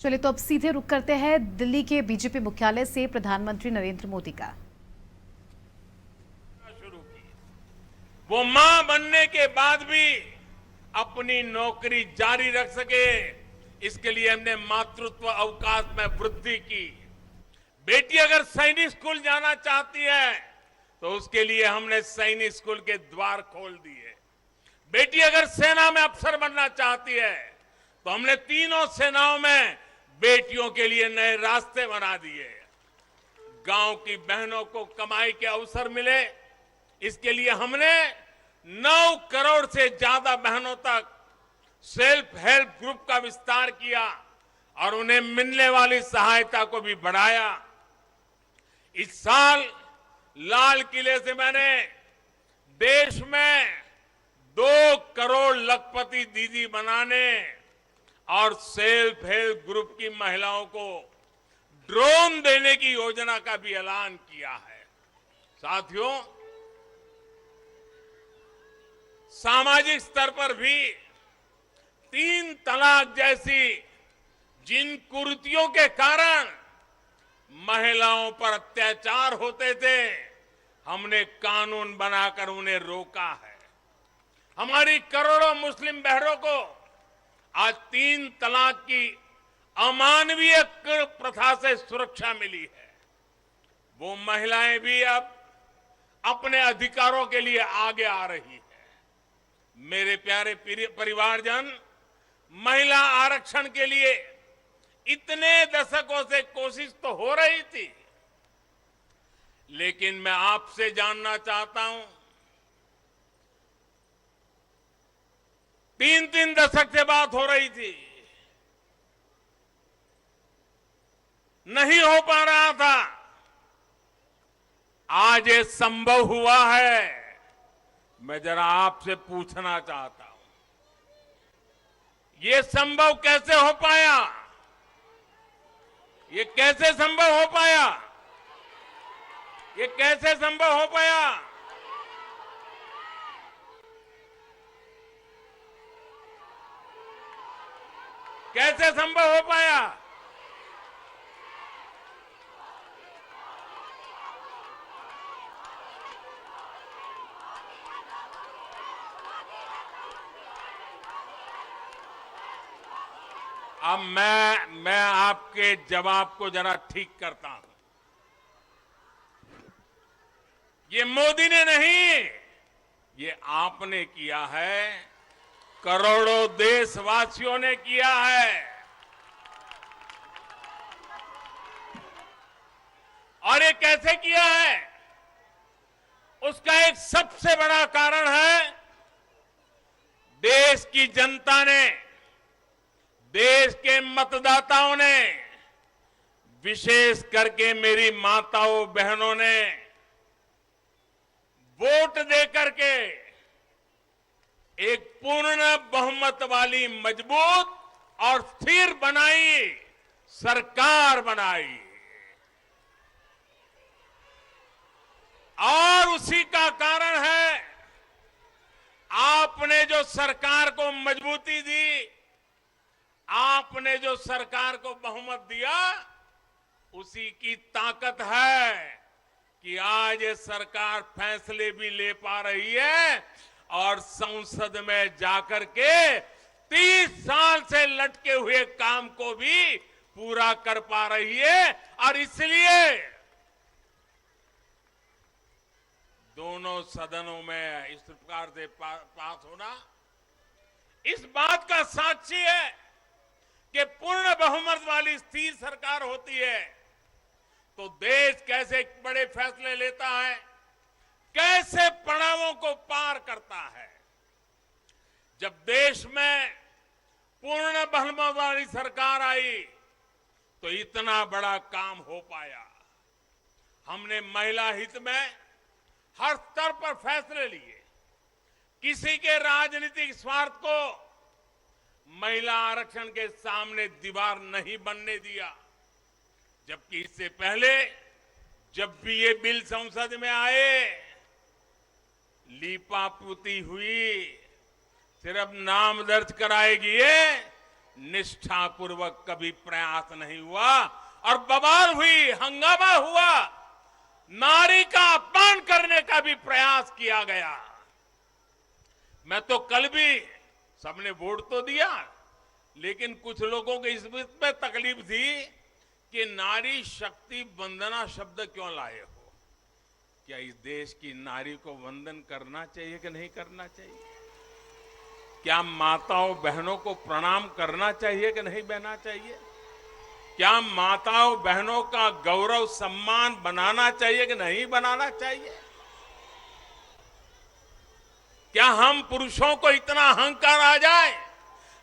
चलिए तो अब सीधे रुक करते हैं दिल्ली के बीजेपी मुख्यालय से प्रधानमंत्री नरेंद्र मोदी का। शुरू की। वो मां बनने के बाद भी अपनी नौकरी जारी रख सके, इसके लिए हमने मातृत्व अवकाश में वृद्धि की। बेटी अगर सैनिक स्कूल जाना चाहती है तो उसके लिए हमने सैनिक स्कूल के द्वार खोल दिए। बेटी अगर सेना में अफसर बनना चाहती है तो हमने तीनों सेनाओं में बेटियों के लिए नए रास्ते बना दिए। गांव की बहनों को कमाई के अवसर मिले, इसके लिए हमने 9 करोड़ से ज्यादा बहनों तक सेल्फ हेल्प ग्रुप का विस्तार किया और उन्हें मिलने वाली सहायता को भी बढ़ाया। इस साल लाल किले से मैंने देश में 2 करोड़ लखपति दीदी बनाने और सेल्फ हेल्प ग्रुप की महिलाओं को ड्रोन देने की योजना का भी ऐलान किया है। साथियों, सामाजिक स्तर पर भी 3 तलाक जैसी जिन कुरीतियों के कारण महिलाओं पर अत्याचार होते थे, हमने कानून बनाकर उन्हें रोका है। हमारी करोड़ों मुस्लिम बहनों को आज 3 तलाक की अमानवीय प्रथा से सुरक्षा मिली है। वो महिलाएं भी अब अपने अधिकारों के लिए आगे आ रही है। मेरे प्यारे परिवारजन, महिला आरक्षण के लिए इतने दशकों से कोशिश तो हो रही थी, लेकिन मैं आपसे जानना चाहता हूं, 3 दशक से बात हो रही थी, नहीं हो पा रहा था। आज ये संभव हुआ है। मैं जरा आपसे पूछना चाहता हूं, ये संभव कैसे हो पाया? ये कैसे संभव हो पाया? ये कैसे संभव हो पाया? कैसे संभव हो पाया? अब मैं आपके जवाब को जरा ठीक करता हूं। ये मोदी ने नहीं, ये आपने किया है, करोड़ों देशवासियों ने किया है। और ये कैसे किया है? उसका एक सबसे बड़ा कारण है, देश की जनता ने, देश के मतदाताओं ने, विशेष करके मेरी माताओं बहनों ने वोट देकर के एक पूर्ण बहुमत वाली मजबूत और स्थिर बनाई सरकार बनाई। और उसी का कारण है, आपने जो सरकार को मजबूती दी, आपने जो सरकार को बहुमत दिया, उसी की ताकत है कि आज ये सरकार फैसले भी ले पा रही है और संसद में जाकर के 30 साल से लटके हुए काम को भी पूरा कर पा रही है। और इसलिए दोनों सदनों में इस प्रकार से पास होना इस बात का साक्षी है कि पूर्ण बहुमत वाली स्थिर सरकार होती है तो देश कैसे बड़े फैसले लेता है, कैसे पड़ावों को पार करता है। जब देश में पूर्ण बहुमत वाली सरकार आई तो इतना बड़ा काम हो पाया। हमने महिला हित में हर स्तर पर फैसले लिए, किसी के राजनीतिक स्वार्थ को महिला आरक्षण के सामने दीवार नहीं बनने दिया। जबकि इससे पहले जब भी ये बिल संसद में आए, लीपापोती हुई, सिर्फ नाम दर्ज कराएगी ये, निष्ठापूर्वक कभी प्रयास नहीं हुआ और बवाल हुई, हंगामा हुआ, नारी का अपमान करने का भी प्रयास किया गया। मैं तो कल भी, सबने वोट तो दिया, लेकिन कुछ लोगों को इस पे तकलीफ थी कि नारी शक्ति वंदना शब्द क्यों लाए हो। क्या इस देश की नारी को वंदन करना चाहिए कि नहीं करना चाहिए? क्या माताओं बहनों को प्रणाम करना चाहिए कि नहीं करना चाहिए? क्या माताओं बहनों का गौरव सम्मान बनाना चाहिए कि नहीं बनाना चाहिए? क्या हम पुरुषों को इतना अहंकार आ जाए,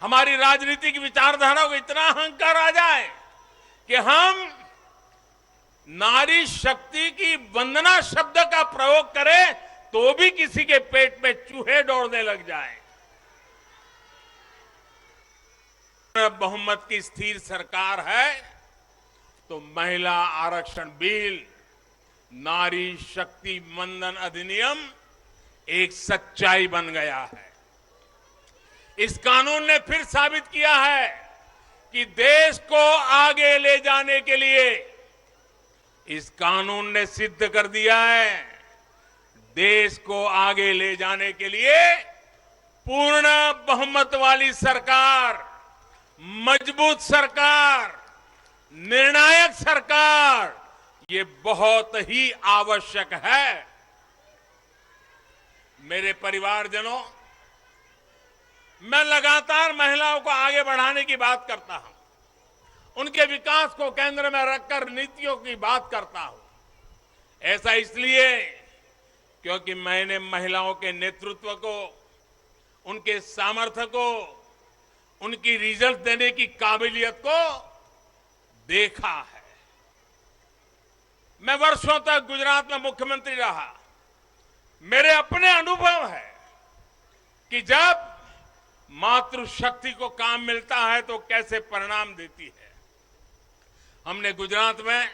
हमारी राजनीतिक विचारधारा को इतना अहंकार आ जाए कि हम नारी शक्ति की वंदना शब्द का प्रयोग करें तो भी किसी के पेट में चूहे दौड़ने लग जाए? बहुमत की स्थिर सरकार है तो महिला आरक्षण बिल, नारी शक्ति वंदन अधिनियम एक सच्चाई बन गया है। इस कानून ने फिर साबित किया है कि देश को आगे ले जाने के लिए, इस कानून ने सिद्ध कर दिया है, देश को आगे ले जाने के लिए पूर्ण बहुमत वाली सरकार, मजबूत सरकार, निर्णायक सरकार, ये बहुत ही आवश्यक है। मेरे परिवारजनों, मैं लगातार महिलाओं को आगे बढ़ाने की बात करता हूं, उनके विकास को केंद्र में रखकर नीतियों की बात करता हूं। ऐसा इसलिए क्योंकि मैंने महिलाओं के नेतृत्व को, उनके सामर्थ्य को, उनकी रिजल्ट देने की काबिलियत को देखा है। मैं वर्षों तक गुजरात में मुख्यमंत्री रहा। मेरे अपने अनुभव है कि जब मातृशक्ति को काम मिलता है तो कैसे परिणाम देती है। हमने गुजरात में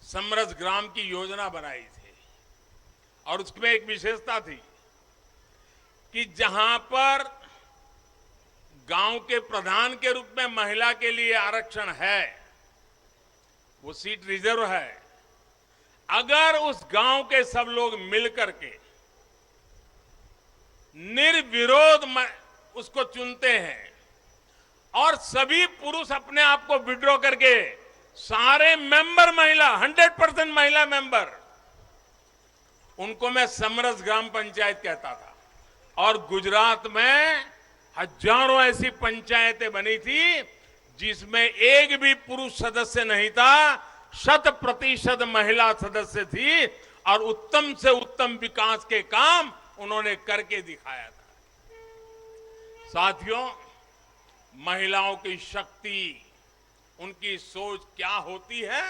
समरस ग्राम की योजना बनाई थी और उसमें एक विशेषता थी कि जहां पर गांव के प्रधान के रूप में महिला के लिए आरक्षण है, वो सीट रिजर्व है, अगर उस गांव के सब लोग मिलकर के निर्विरोध उसको चुनते हैं और सभी पुरुष अपने आप को विड्रॉ करके सारे मेंबर महिला, 100% महिला मेंबर, उनको मैं समरस ग्राम पंचायत कहता था। और गुजरात में हजारों ऐसी पंचायतें बनी थी जिसमें एक भी पुरुष सदस्य नहीं था, 100% महिला सदस्य थी और उत्तम से उत्तम विकास के काम उन्होंने करके दिखाया था। साथियों, महिलाओं की शक्ति, उनकी सोच क्या होती है,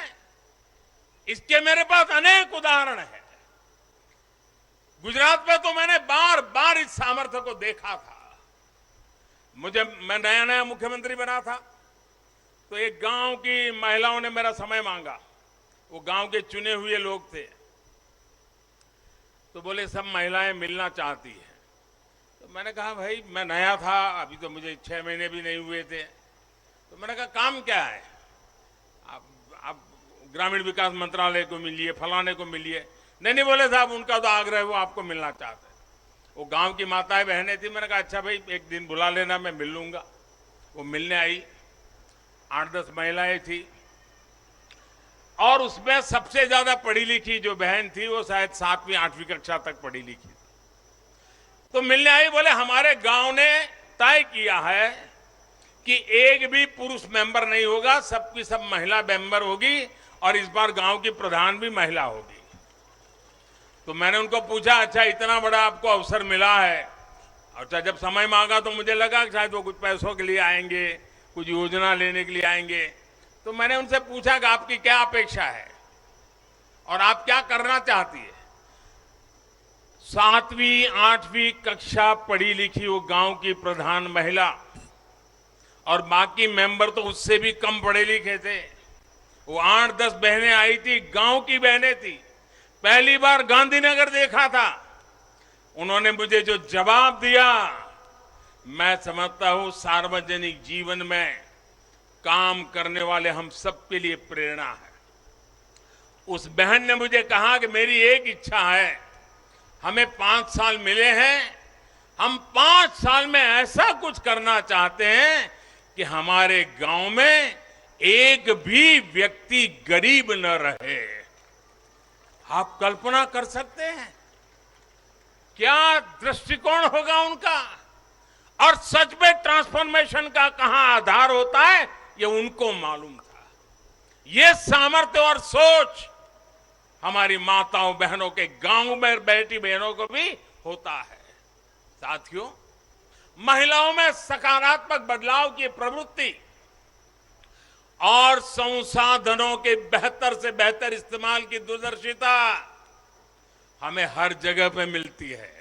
इसके मेरे पास अनेक उदाहरण हैं। गुजरात में तो मैंने बार बार इस सामर्थ्य को देखा था। मैं नया नया मुख्यमंत्री बना था तो एक गांव की महिलाओं ने मेरा समय मांगा। वो गांव के चुने हुए लोग थे, तो बोले सब महिलाएं मिलना चाहती हैं। तो मैंने कहा भाई मैं नया था, अभी तो मुझे 6 महीने भी नहीं हुए थे। तो मैंने कहा काम क्या है, आप ग्रामीण विकास मंत्रालय को मिलिए, फलाने को मिलिए। नहीं बोले साहब उनका तो आग्रह है, वो आपको मिलना चाहते हैं। वो गांव की माताएं बहनें थी। मैंने कहा अच्छा भाई एक दिन बुला लेना, मैं मिल लूंगा। वो मिलने आई, 8-10 महिलाएं थी और उसमें सबसे ज्यादा पढ़ी लिखी जो बहन थी वो शायद 7वीं 8वीं कक्षा तक पढ़ी लिखी थी। तो मिलने आई, बोले हमारे गांव ने तय किया है कि एक भी पुरुष मेंबर नहीं होगा, सबकी सब महिला मेंबर होगी और इस बार गांव की प्रधान भी महिला होगी। तो मैंने उनको पूछा अच्छा इतना बड़ा आपको अवसर मिला है, अच्छा जब समय मांगा तो मुझे लगा कि शायद वो कुछ पैसों के लिए आएंगे, कुछ योजना लेने के लिए आएंगे। तो मैंने उनसे पूछा कि आपकी क्या अपेक्षा है और आप क्या करना चाहती है। 7वीं 8वीं कक्षा पढ़ी लिखी वो गांव की प्रधान महिला और बाकी मेंबर तो उससे भी कम पढ़े लिखे थे। वो 8-10 बहनें आई थी, गांव की बहनें थी। पहली बार गांधीनगर देखा था। उन्होंने मुझे जो जवाब दिया मैं समझता हूं सार्वजनिक जीवन में काम करने वाले हम सबके लिए प्रेरणा है। उस बहन ने मुझे कहा कि मेरी एक इच्छा है, हमें 5 साल मिले हैं, हम 5 साल में ऐसा कुछ करना चाहते हैं कि हमारे गांव में एक भी व्यक्ति गरीब न रहे। आप कल्पना कर सकते हैं क्या दृष्टिकोण होगा उनका, और सच में ट्रांसफॉर्मेशन का कहां आधार होता है ये उनको मालूम था। ये सामर्थ्य और सोच हमारी माताओं बहनों के गांव में बैठी बहनों को भी होता है। साथियों, महिलाओं में सकारात्मक बदलाव की प्रवृत्ति और संसाधनों के बेहतर से बेहतर इस्तेमाल की दूरदर्शिता हमें हर जगह पे मिलती है।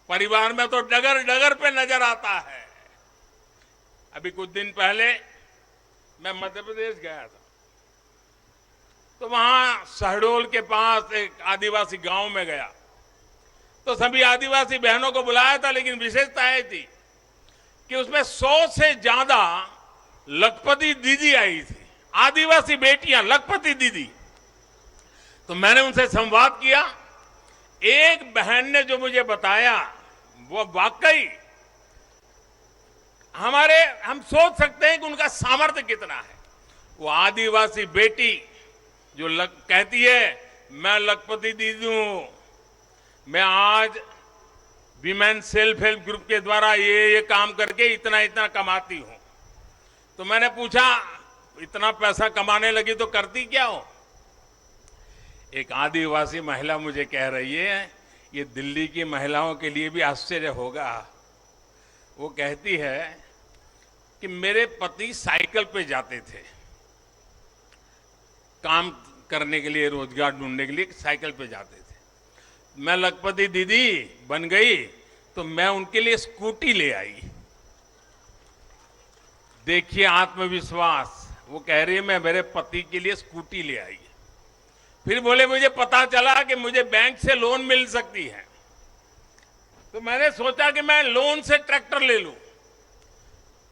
परिवार में तो डगर डगर पे नजर आता है। अभी कुछ दिन पहले मैं मध्य प्रदेश गया था, तो वहां शहडोल के पास एक आदिवासी गांव में गया, तो सभी आदिवासी बहनों को बुलाया था, लेकिन विशेषता यह थी कि उसमें 100 से ज्यादा लखपति दीदी आई थी, आदिवासी बेटियां लखपति दीदी। तो मैंने उनसे संवाद किया। एक बहन ने जो मुझे बताया वो वाकई हम सोच सकते हैं कि उनका सामर्थ्य कितना है। वो आदिवासी बेटी जो कहती है मैं लखपति दीदी हूं, मैं आज विमेन सेल्फ हेल्प ग्रुप के द्वारा ये काम करके इतना इतना कमाती हूं। तो मैंने पूछा इतना पैसा कमाने लगी तो करती क्या हो? एक आदिवासी महिला मुझे कह रही है, ये दिल्ली की महिलाओं के लिए भी आश्चर्य होगा। वो कहती है कि मेरे पति साइकिल पे जाते थे, काम करने के लिए, रोजगार ढूंढने के लिए साइकिल पे जाते थे। मैं लखपति दीदी बन गई तो मैं उनके लिए स्कूटी ले आई। देखिए आत्मविश्वास। वो कह रही है मैं मेरे पति के लिए स्कूटी ले आई। फिर बोले मुझे पता चला कि मुझे बैंक से लोन मिल सकती है, तो मैंने सोचा कि मैं लोन से ट्रैक्टर ले लूं।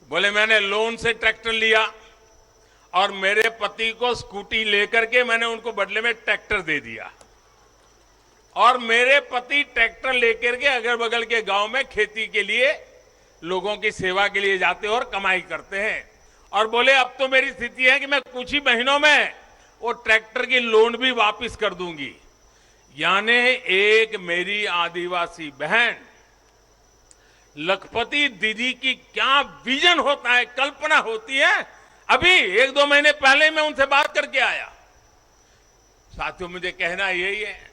बोले मैंने लोन से ट्रैक्टर लिया और मेरे पति को स्कूटी लेकर के मैंने उनको बदले में ट्रैक्टर दे दिया, और मेरे पति ट्रैक्टर लेकर के अगल बगल के गांव में खेती के लिए लोगों की सेवा के लिए जाते और कमाई करते हैं। और बोले अब तो मेरी स्थिति है कि मैं कुछ ही महीनों में वो ट्रैक्टर की लोन भी वापस कर दूंगी। यानी एक मेरी आदिवासी बहन लखपति दीदी की क्या विजन होता है, कल्पना होती है। अभी 1-2 महीने पहले मैं उनसे बात करके आया। साथियों, मुझे कहना यही है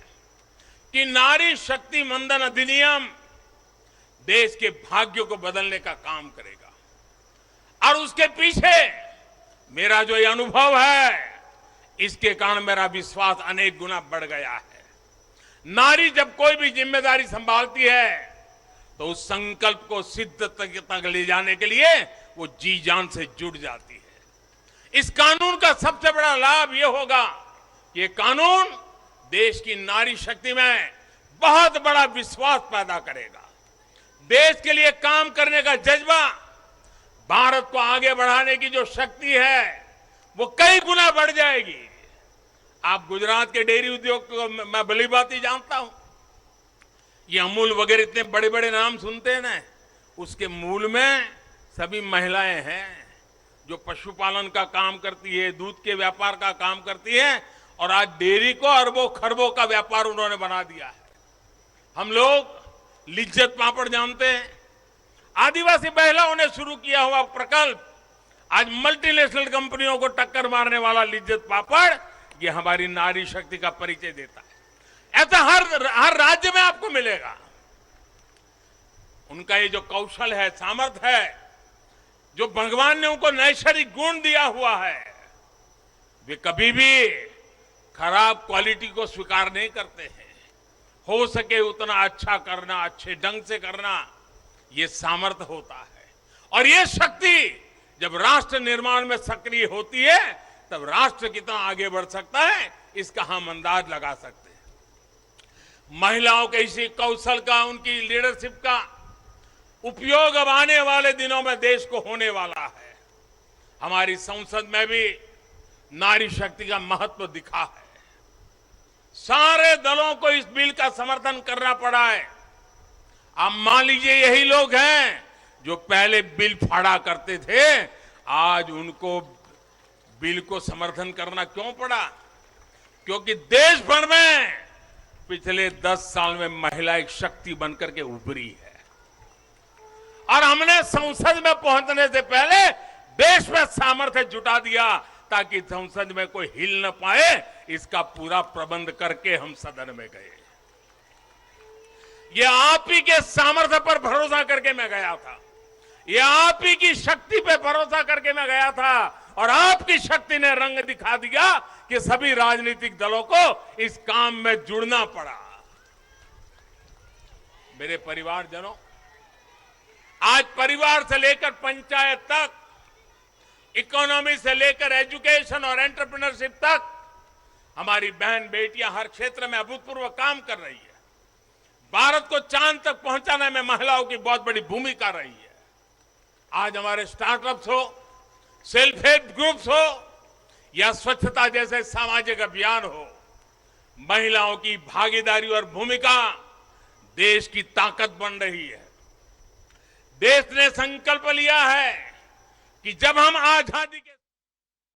कि नारी शक्ति मंदन अधिनियम देश के भाग्य को बदलने का काम करेगा, और उसके पीछे मेरा जो ये अनुभव है, इसके कारण मेरा विश्वास अनेक गुना बढ़ गया है। नारी जब कोई भी जिम्मेदारी संभालती है तो उस संकल्प को सिद्ध तक ले जाने के लिए वो जी जान से जुड़ जाती है। इस कानून का सबसे बड़ा लाभ ये होगा कि ये कानून देश की नारी शक्ति में बहुत बड़ा विश्वास पैदा करेगा। देश के लिए काम करने का जज्बा, भारत को आगे बढ़ाने की जो शक्ति है वो कई गुना बढ़ जाएगी। आप गुजरात के डेयरी उद्योग को मैं भली बात ही जानता हूं। ये अमूल वगैरह इतने बड़े बड़े नाम सुनते हैं ना, उसके मूल में सभी महिलाएं हैं जो पशुपालन का काम करती है, दूध के व्यापार का काम करती है, और आज डेयरी को अरबों खरबों का व्यापार उन्होंने बना दिया है। हम लोग लिज्जत पापड़ जानते हैं, आदिवासी महिलाओं ने शुरू किया हुआ प्रकल्प आज मल्टीनेशनल कंपनियों को टक्कर मारने वाला लिज्जत पापड़, ये हमारी नारी शक्ति का परिचय देता है। ऐसा हर राज्य में आपको मिलेगा। उनका ये जो कौशल है, सामर्थ्य है, जो भगवान ने उनको नैसर्गिक गुण दिया हुआ है, वे कभी भी खराब क्वालिटी को स्वीकार नहीं करते हैं। हो सके उतना अच्छा करना, अच्छे ढंग से करना, ये सामर्थ्य होता है। और ये शक्ति जब राष्ट्र निर्माण में सक्रिय होती है तब राष्ट्र कितना आगे बढ़ सकता है, इसका हम अंदाज लगा सकते हैं। महिलाओं के इसी कौशल का, उनकी लीडरशिप का उपयोग अब आने वाले दिनों में देश को होने वाला है। हमारी संसद में भी नारी शक्ति का महत्व दिखा है। सारे दलों को इस बिल का समर्थन करना पड़ा है। अब मान लीजिए यही लोग हैं जो पहले बिल फाड़ा करते थे, आज उनको बिल को समर्थन करना क्यों पड़ा? क्योंकि देश भर में पिछले 10 साल में महिला एक शक्ति बनकर के उभरी है और हमने संसद में पहुंचने से पहले देश में सामर्थ्य जुटा दिया ताकि संसद में कोई हिल न पाए। इसका पूरा प्रबंध करके हम सदन में गए। ये आप ही के सामर्थ्य पर भरोसा करके मैं गया था, ये आप ही की शक्ति पे भरोसा करके मैं गया था और आपकी शक्ति ने रंग दिखा दिया कि सभी राजनीतिक दलों को इस काम में जुड़ना पड़ा। मेरे परिवारजनों, आज परिवार से लेकर पंचायत तक, इकोनॉमी से लेकर एजुकेशन और एंटरप्रेन्योरशिप तक हमारी बहन बेटियां हर क्षेत्र में अभूतपूर्व काम कर रही है। भारत को चांद तक पहुंचाने में महिलाओं की बहुत बड़ी भूमिका रही है। आज हमारे स्टार्टअप्स हो, सेल्फ हेल्प ग्रुप्स हो या स्वच्छता जैसे सामाजिक अभियान हो, महिलाओं की भागीदारी और भूमिका देश की ताकत बन रही है। देश ने संकल्प लिया है कि जब हम आजादी के